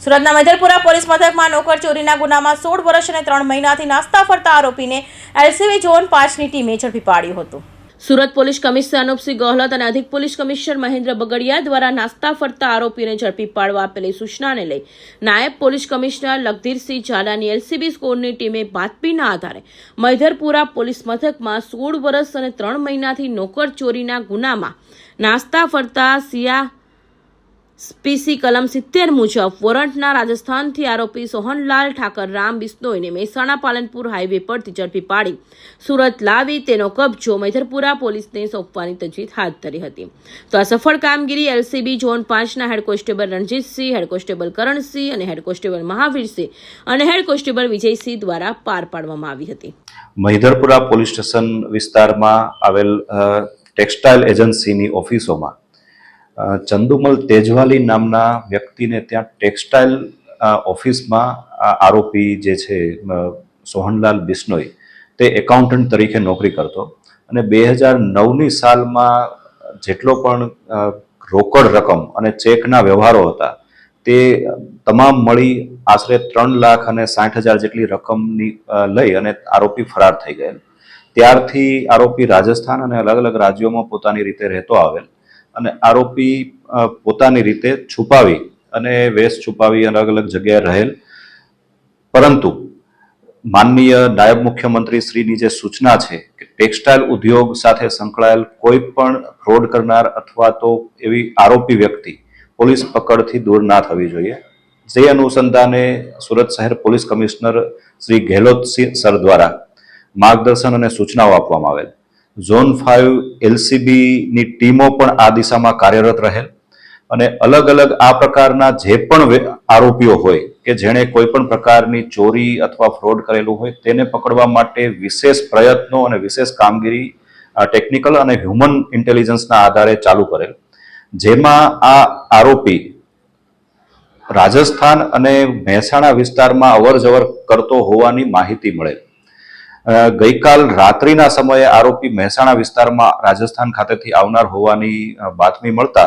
સુરતના મેધરપુરા પોલીસ મથકમાં નોકર ચોરીના ગુનામાં 16 વર્ષ અને 3 મહિનાથી નાસ્તા ફરતા આરોપીને એલસીબી ઝોન 5ની ટીમે ઝડપી પાડ્યો હતો। સુરત પોલીસ કમિશનર અનુપસિંહ ગોહલત અને અધિક પોલીસ કમિશનર મહેન્દ્ર બગડિયા દ્વારા નાસ્તા ફરતા આરોપીને ઝડપી પાડવા આપેલી સૂચનાને લઈ નાયબ પોલીસ કમિશનર લખધીરસિંહ ઝાલાની એલસીબી સ્કોરની ટીમે બાતમીના આધારે મેધરપુરા પોલીસ મથકમાં 16 વર્ષ અને 3 મહિનાથી નોકર ચોરીના ગુનામાં નાસ્તા ફરતા પીસી કલમ 70 મુજબ વોરંટના રાજસ્થાનથી આરોપી સોહનલાલ ઠાકર રામ બિશ્નોઈને મહેસાણા પાલનપુર હાઈવે પરથી ઝડપી પાડી સુરત લાવી તેનો કબજો મેધરપુરા પોલીસને સોંપવાની તજવીજ હાથ ધરી હતી। તો આ સફળ કામગીરી એલસીબી ઝોન 5ના head constable Ranjitsinh, head constable Karansinh અને હેડ કોન્સ્ટેબલ મહાવીરસિંહ અને હેડ કોન્સ્ટેબલ વિજયસિંહ દ્વારા પાર પાડવામાં આવી હતી। મેધરપુરા પોલીસ સ્ટેશન વિસ્તારમાં આવેલ ટેક્સટાઇલ એજન્સીની ઓફિસોમાં ચંદુમલ તેજવાલી નામના વ્યક્તિને ત્યાં ટેક્સટાઇલ ઓફિસમાં આરોપી જે છે સોહનલાલ બિશ્નોઈ તે એકાઉન્ટન્ટ તરીકે નોકરી કરતો અને 2009ની સાલમાં જેટલો પણ રોકડ રકમ અને ચેકના વ્યવહારો હતા તે તમામ મળી આશરે 3,60,000 જેટલી રકમની લઈ અને આરોપી ફરાર થઈ ગયેલ। ત્યારથી આરોપી રાજસ્થાન અને અલગ અલગ રાજ્યોમાં પોતાની રીતે રહેતો આવેલ અને આરોપી પોતાની રીતે છુપાવી અને વેશ છુપાવી અલગ અલગ જગ્યાએ રહેલ, પરંતુ માનનીય નાયબ મુખ્યમંત્રી શ્રીની જે સૂચના છે કે ટેક્સટાઇલ ઉદ્યોગ સાથે સંકળાયેલ કોઈ પણ ફ્રોડ કરનાર અથવા તો એવી આરોપી વ્યક્તિ પોલીસ પકડથી દૂર ના થવી જોઈએ। જે અનુસંધાને સુરત શહેર police commissioner Shri Gehlot sir દ્વારા માર્ગદર્શન અને સૂચનાઓ આપવામાં આવેલ। ઝોન 5 એલસીબીની ટીમો પણ આ દિશામાં કાર્યરત રહેલ અને અલગ અલગ આ પ્રકારના જે પણ આરોપીઓ હોય કે જેણે કોઈ પણ પ્રકારની ચોરી અથવા ફ્રોડ કરેલું હોય તેને પકડવા માટે વિશેષ પ્રયત્નો અને વિશેષ કામગીરી ટેકનિકલ અને હ્યુમન ઇન્ટેલિજન્સના આધારે ચાલુ કરેલ, જેમાં આ આરોપી રાજસ્થાન અને મહેસાણા વિસ્તારમાં અવર જવર કરતો હોવાની માહિતી મળેલ। ગઈકાલ રાત્રિના સમયે આરોપી મહેસાણા વિસ્તારમાં રાજસ્થાન ખાતેથી આવનાર હોવાની બાતમી મળતા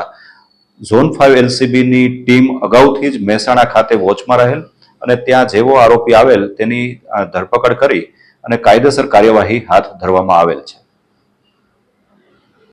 ઝોન 5 એલસીબીની ટીમ અગાઉથી જ મહેસાણા ખાતે વોચમાં રહેલ અને ત્યાં જેવો આરોપી આવેલ તેની ધરપકડ કરી અને કાયદેસર કાર્યવાહી હાથ ધરવામાં આવેલ છે।